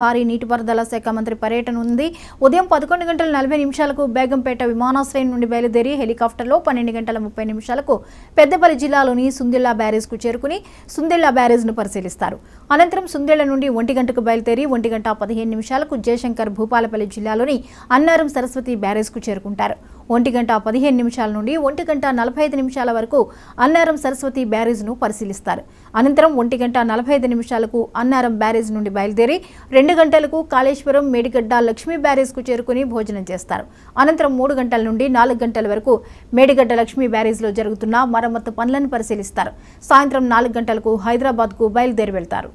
భారీ నీటిపారుదల శాఖ మంత్రి పర్యటన ఉంది. ఉదయం 11:40 బేగంపేట విమానాశ్రయం నుండి బయలుదేరి హెలికాప్టర్లో 12:30 పెద్దపల్లి జిల్లాలోని సుందిళ్ల బ్యారేజ్కు చేరుకుని సుందిళ్ల బ్యారేజ్ను పరిశీలిస్తారు. అనంతరం సుందిళ్ల నుండి 1 గంటకు బయలుదేరి 1:15 జయశంకర్ భూపాలపల్లి జిల్లాలోని అన్నారం సరస్వతి బ్యారేజ్కు చేరుకుంటారు. 1:15 నుండి 1:45 వరకు అన్నారం సరస్వతి బ్యారేజ్ను పరిశీలిస్తారు. అనంతరం 1:45 అన్నారం బ్యారేజ్ నుండి బయలుదేరి 2 గంటలకు కాళేశ్వరం మేడిగడ్డ లక్ష్మీ బ్యారేజ్కు చేరుకుని భోజనం చేస్తారు. అనంతరం 3 గంటల నుండి 4 గంటల వరకు మేడిగడ్డ లక్ష్మీ బ్యారేజ్లో జరుగుతున్న మరమ్మతు పనులను పరిశీలిస్తారు. సాయంత్రం 4 గంటలకు హైదరాబాద్కు బయలుదేరి వెళ్తారు.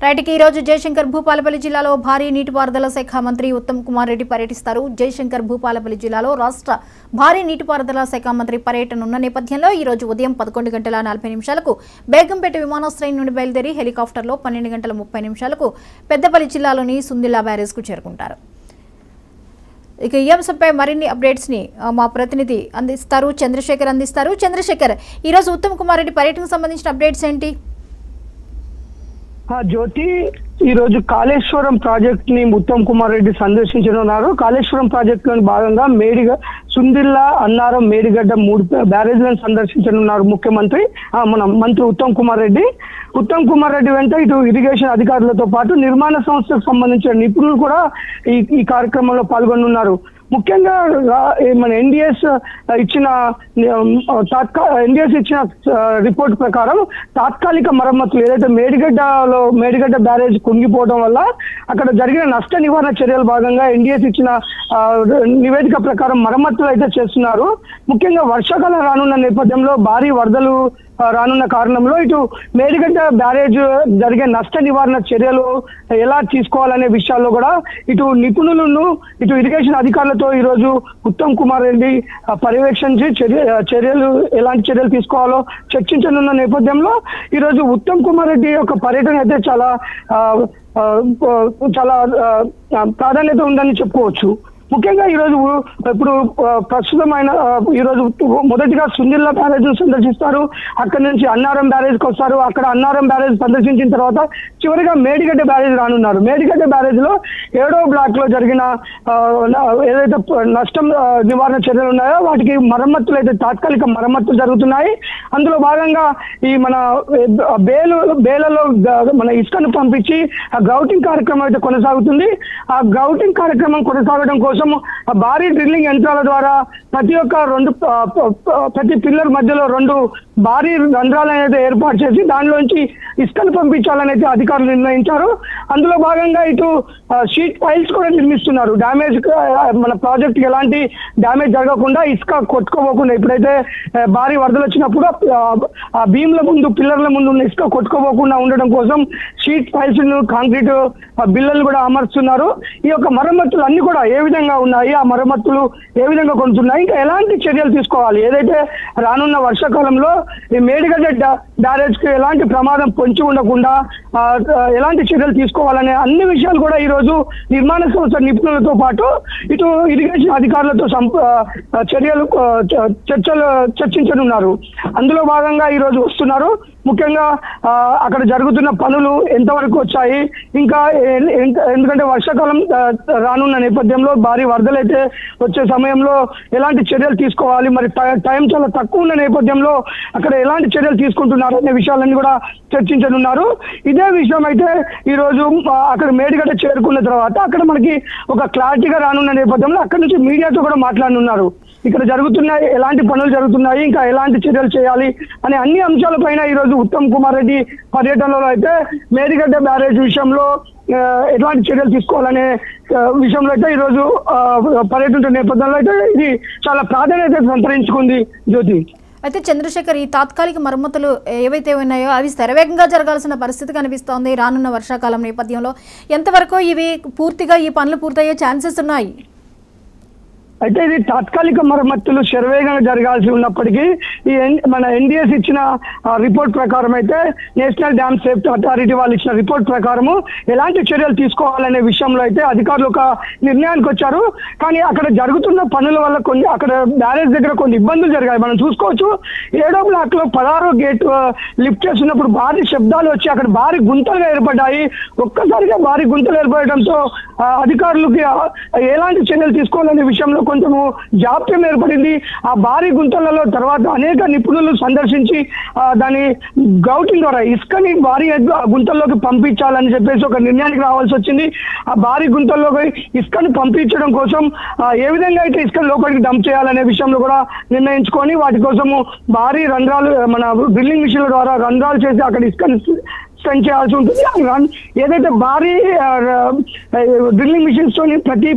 రైట్కి ఈరోజు జయశంకర్ భూపాలపల్లి జిల్లాలో భారీ నీటిపారుదల శాఖ మంత్రి ఉత్తమ్ కుమార్ రెడ్డి పర్యటిస్తారు. జయశంకర్ భూపాలపల్లి జిల్లాలో రాష్ట్ర భారీ నీటిపారుదల శాఖ మంత్రి పర్యటన ఉన్న నేపథ్యంలో ఈరోజు ఉదయం 11:40 బేగంపేట విమానాశ్రయం నుండి బయలుదేరి హెలికాప్టర్లో 12:30 పెద్దపల్లి జిల్లాలోని సుందిళ్ల బ్యారేజ్కు చేరుకుంటారు. ఇక ఈ అంశంపై మరిన్ని అప్డేట్స్ ని మా ప్రతినిధి చంద్రశేఖర్ అందిస్తారు. చంద్రశేఖర్, ఈరోజు ఉత్తమ్ కుమార్ రెడ్డి పర్యటనకు సంబంధించిన అప్డేట్స్ ఏంటి? జ్యోతి, ఈ రోజు కాళేశ్వరం ప్రాజెక్ట్ ని ఉత్తమ్ కుమార్ రెడ్డి సందర్శించనున్నారు. కాళేశ్వరం ప్రాజెక్ట్ లోని భాగంగా సుందిళ్ల, అన్నారం, మేడిగడ్డ 3 బ్యారేజ్లను సందర్శించనున్నారు ముఖ్యమంత్రి మంత్రి ఉత్తమ్ కుమార్ రెడ్డి. ఉత్తమ్ కుమార్ రెడ్డి వెంట ఇటు ఇరిగేషన్ అధికారులతో పాటు నిర్మాణ సంస్థకు సంబంధించిన నిపుణులు కూడా ఈ కార్యక్రమంలో పాల్గొనున్నారు. ముఖ్యంగా మన ఎన్డీఎస్ ఇచ్చిన రిపోర్ట్ ప్రకారం తాత్కాలిక మరమ్మతులు ఏదైతే మేడిగడ్డ బ్యారేజ్ కుంగిపోవడం వల్ల అక్కడ జరిగిన నష్ట నివారణ చర్యల భాగంగా ఎన్డీఎస్ ఇచ్చిన నివేదిక ప్రకారం మరమ్మతులు అయితే చేస్తున్నారు. ముఖ్యంగా వర్షాకాలం రానున్న నేపథ్యంలో భారీ వరదలు రానున్న కారణంలో ఇటు మేడిగడ్డ బ్యారేజ్ జరిగే నష్ట నివారణ చర్యలు ఎలా తీసుకోవాలనే విషయాల్లో కూడా ఇటు నిపుణులను ఇటు ఇరిగేషన్ అధికారులతో ఈ రోజు ఉత్తమ్ కుమార్ రెడ్డి పర్యవేక్షించి ఎలాంటి చర్యలు తీసుకోవాలో చర్చించనున్న నేపథ్యంలో ఈ రోజు ఉత్తమ్ కుమార్ రెడ్డి యొక్క పర్యటన అయితే చాలా ప్రాధాన్యత ఉందని చెప్పుకోవచ్చు. ముఖ్యంగా ఈరోజు ఇప్పుడు ప్రస్తుతమైన ఈరోజు మొదటిగా సుందిళ్ల బ్యారేజ్ సందర్శిస్తారు. అక్కడి నుంచి అన్నారం బ్యారేజ్కి వస్తారు. అక్కడ అన్నారం బ్యారేజ్ సందర్శించిన తర్వాత చివరిగా మేడిగడ్డ బ్యారేజ్ రానున్నారు. మేడిగడ్డ బ్యారేజ్ లో 7వ బ్లాక్ లో జరిగిన ఏదైతే నష్టం నివారణ చర్యలు ఉన్నాయో వాటికి మరమ్మతులు అయితే తాత్కాలిక మరమ్మతులు జరుగుతున్నాయి. అందులో భాగంగా ఈ మన బేలలో మన ఇసుకను పంపించి ఆ గ్రౌటింగ్ కార్యక్రమం అయితే కొనసాగుతుంది. ఆ గ్రౌటింగ్ కార్యక్రమం కొనసాగడం కోసం భారీ డ్రిల్లింగ్ యంత్రాల ద్వారా ప్రతి పిల్లర్ మధ్యలో 2 భారీ రంధ్రాలను అయితే ఏర్పాటు చేసి దానిలోంచి ఇసుకను పంపించాలని అయితే అధికారులు నిర్ణయించారు. అందులో భాగంగా ఇటు షీట్ పైల్స్ కూడా నిర్మిస్తున్నారు. డ్యామేజ్ మన ప్రాజెక్ట్ ఎలాంటి డ్యామేజ్ జరగకుండా ఇసుక కొట్టుకోపోకుండా ఎప్పుడైతే భారీ వరదలు వచ్చినప్పుడు ఆ బీమ్ల ముందు పిల్లర్ల ముందు ఉన్న ఇసుక కొట్టుకోపోకుండా ఉండడం కోసం షీట్ పైల్స్ కాంక్రీట్ బిల్లలు కూడా అమర్చుతున్నారు. ఈ యొక్క మరమ్మతులు అన్ని కూడా ఏ విధంగా ఉన్నాయి, ఆ మరమ్మతులు ఏ విధంగా కొనుతున్నాయి, ఇంకా ఎలాంటి చర్యలు తీసుకోవాలి, ఏదైతే రానున్న వర్షాకాలంలో ఈ మేడిగడ్డ బ్యారేజ్ కి ఎలాంటి ప్రమాదం పొంచి ఉండకుండా ఎలాంటి చర్యలు తీసుకోవాలనే అన్ని విషయాలు కూడా ఈరోజు నిర్మాణ సంస్థ నిపుణులతో పాటు ఇటు ఇరిగేషన్ అధికారులతో చర్చించనున్నారు. అందులో భాగంగా ఈరోజు వస్తున్నారు. ముఖ్యంగా అక్కడ జరుగుతున్న పనులు ఎంతవరకు వచ్చాయి, ఇంకా ఎందుకంటే వర్షాకాలం రానున్న నేపథ్యంలో భారీ వరదలైతే వచ్చే సమయంలో ఎలాంటి చర్యలు తీసుకోవాలి, మరి టైం చాలా తక్కువ ఉన్న నేపథ్యంలో అక్కడ ఎలాంటి చర్యలు తీసుకుంటున్నారు అనే విషయాలన్నీ కూడా చర్చించనున్నారు. ఇదే విషయం అయితే ఈరోజు అక్కడ మేడిగడ్డ చేరుకున్న తర్వాత అక్కడ మనకి ఒక క్లారిటీగా రానున్న నేపథ్యంలో అక్కడ నుంచి మీడియాతో కూడా మాట్లాడనున్నారు. ఇక్కడ జరుగుతున్న ఎలాంటి పనులు జరుగుతున్నాయి, ఇంకా ఎలాంటి చర్యలు చేయాలి అనే అన్ని అంశాలపైన ఈరోజు ఉత్తమ్ కుమార్ రెడ్డి పర్యటనలో అయితే మేడిగడ్డ బ్యారేజ్ విషయంలో ఎలాంటి చర్యలు తీసుకోవాలనే విషయంలో అయితే ఈరోజు పర్యటన నేపథ్యంలో అయితే ఇది చాలా ప్రాధాన్యత సంతరించుకుంది. జ్యోతి, అయితే చంద్రశేఖర్, ఈ తాత్కాలిక మరమ్మతులు ఏవైతే ఉన్నాయో అవి శరవేగంగా జరగాల్సిన పరిస్థితి కనిపిస్తోంది. రానున్న వర్షాకాలం నేపథ్యంలో ఎంతవరకు ఇవి పూర్తిగా ఈ పనులు పూర్తయ్యే ఛాన్సెస్ ఉన్నాయి? అయితే ఇది తాత్కాలిక మరమ్మతులు శరవేగంగా జరగాల్సి ఉన్నప్పటికీ ఈ మన ఎన్డీఎస్ ఇచ్చిన రిపోర్ట్ ప్రకారం అయితే నేషనల్ డ్యామ్ సేఫ్టీ అథారిటీ వాళ్ళు ఇచ్చిన రిపోర్ట్ ప్రకారము ఎలాంటి చర్యలు తీసుకోవాలనే విషయంలో అయితే అధికారులు ఒక నిర్ణయానికి వచ్చారు. కానీ అక్కడ జరుగుతున్న పనుల వల్ల కొన్ని అక్కడ బ్యారేజ్ దగ్గర కొన్ని ఇబ్బందులు జరిగాయి. మనం చూసుకోవచ్చు, 7వ బ్లాక్ లో 16వ గేట్ లిఫ్ట్ చేస్తున్నప్పుడు భారీ శబ్దాలు వచ్చి అక్కడ భారీ గుంతలుగా ఏర్పడ్డాయి. ఒక్కసారిగా భారీ గుంతలు ఏర్పడటంతో అధికారులకి ఎలాంటి చర్యలు తీసుకోవాలనే విషయంలో కొంచెము జాప్యం ఏర్పడింది. ఆ భారీ గుంతలలో తర్వాత అనేక నిపుణులు సందర్శించి దాని గౌటింగ్ ద్వారా ఇసుకని భారీ గుంతల్లోకి పంపించాలని చెప్పేసి ఒక నిర్ణయానికి రావాల్సి వచ్చింది. ఆ భారీ గుంతల్లోకి ఇసుకని పంపించడం కోసం ఏ విధంగా అయితే ఇసుకని లోపలికి డంప్ చేయాలనే విషయంలో కూడా నిర్ణయించుకొని వాటి కోసము భారీ రంధ్రాలు మన డ్రిల్లింగ్ మిషన్ల ద్వారా రంధ్రాలు చేసి అక్కడ ఇసుకని స్పెండ్ చేయాల్సి ఉంటుంది. ఏదైతే భారీ డ్రిల్లింగ్ మిషన్స్ తోని ప్రతి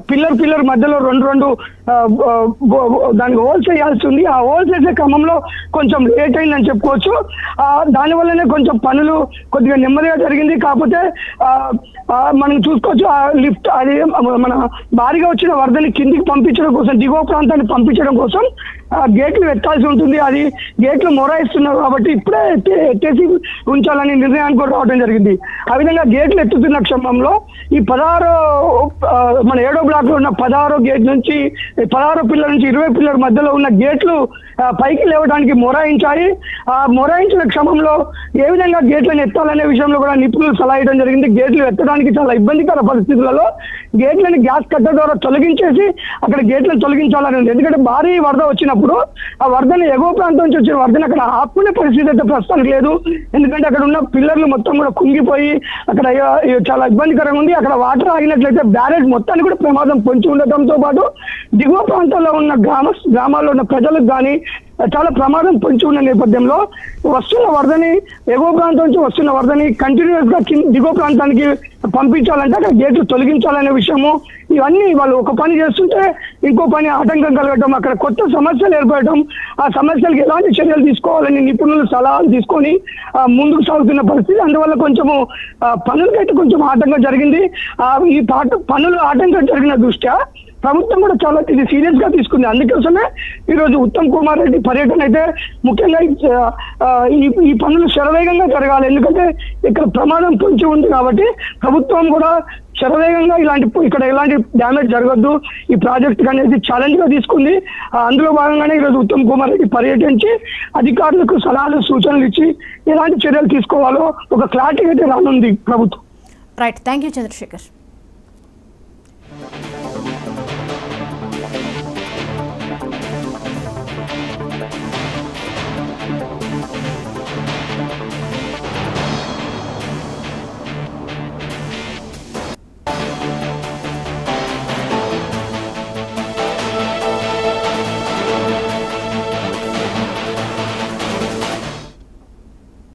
పిల్లర్ మధ్యలో రెండు దానికి హోల్స్ వేయాల్సి ఉంది. ఆ హోల్స్ వేసే క్రమంలో కొంచెం లేట్ అయిందని చెప్పుకోవచ్చు. దానివల్లనే కొంచెం పనులు కొద్దిగా నెమ్మదిగా జరిగింది. కాకపోతే మనం చూసుకోవచ్చు, ఆ లిఫ్ట్ అది మన భారీగా వచ్చిన వరదని కిందికి పంపించడం కోసం, దిగువ ప్రాంతాన్ని పంపించడం కోసం గేట్లు ఎత్తాల్సి ఉంటుంది. అది గేట్లు మొరాయిస్తున్నారు కాబట్టి ఇప్పుడే ఎత్తేసి ఉంచాలని నిర్ణయానికి కూడా రావడం జరిగింది. ఆ విధంగా గేట్లు ఎత్తుతున్న క్షమంలో ఈ 16 మన 7వ బ్లాక్ లో ఉన్న 16 గేట్ నుంచి 16 పిల్లర్ నుంచి 20 పిల్లర్ మధ్యలో ఉన్న గేట్లు పైకి లేవడానికి మొరాయించాయి. ఆ మొరాయించిన క్రమంలో ఏ విధంగా గేట్లను ఎత్తాలనే విషయంలో కూడా నిపుణులు సలహా ఇవ్వడం జరిగింది. గేట్లు ఎత్తడానికి చాలా ఇబ్బందికర పరిస్థితులలో గేట్లను గ్యాస్ కట్టర్ ద్వారా తొలగించేసి అక్కడ గేట్లను తొలగించాలని ఉంది. ఎందుకంటే భారీ వరద వచ్చినప్పుడు ఆ వరదని ఎగువ ప్రాంతం నుంచి వచ్చిన వరదని అక్కడ ఆపుకునే పరిస్థితి అయితే ప్రస్తుతానికి లేదు. ఎందుకంటే అక్కడ ఉన్న పిల్లర్లు మొత్తం కూడా కుంగిపోయి అక్కడ చాలా ఇబ్బందికరంగా ఉంది. అక్కడ వాటర్ ఆగినట్లయితే బ్యారేజ్ మొత్తానికి కూడా ప్రమాదం పొంచి ఉండటంతో పాటు దిగువ ప్రాంతాల్లో ఉన్న గ్రామాల్లో ఉన్న ప్రజలకు కానీ చాలా ప్రమాదం పొంచి ఉన్న నేపథ్యంలో వస్తున్న వరదని ఎగువ ప్రాంతం నుంచి వస్తున్న వరదని కంటిన్యూస్ గా దిగువ ప్రాంతానికి పంపించాలంటే అక్కడ గేట్లు తొలగించాలనే విషయము, ఇవన్నీ వాళ్ళు ఒక పని చేస్తుంటే ఇంకో పని ఆటంకం కలగటం, అక్కడ కొత్త సమస్యలు ఏర్పడటం, ఆ సమస్యలకు ఎలాంటి చర్యలు తీసుకోవాలని నిపుణులు సలహాలు తీసుకొని ముందుకు సాగుతున్న పరిస్థితి. అందువల్ల కొంచెము పనులకైతే కొంచెం ఆటంకం జరిగింది. ఈ పనులు ఆటంకం జరిగిన దృష్ట్యా ప్రభుత్వం కూడా చాలా ఇది సీరియస్ గా తీసుకుంది. అందుకోసమే ఈరోజు ఉత్తమ్ కుమార్ రెడ్డి పర్యటన అయితే ముఖ్యంగా ఈ పనులు శరవేగంగా జరగాలి. ఎందుకంటే ఇక్కడ ప్రమాదం పొంచి ఉంది కాబట్టి ప్రభుత్వం కూడా శరవేగంగా ఇక్కడ ఎలాంటి డ్యామేజ్ జరగద్దు ఈ ప్రాజెక్ట్ అనేది ఛాలెంజ్ గా తీసుకుంది. అందులో భాగంగానే ఈరోజు ఉత్తమ్ కుమార్ రెడ్డి పర్యటించి అధికారులకు సలహాలు సూచనలు ఇచ్చి ఎలాంటి చర్యలు తీసుకోవాలో ఒక క్లారిటీ అయితే రానుంది ప్రభుత్వం. Right, thank you Chandrasekhar.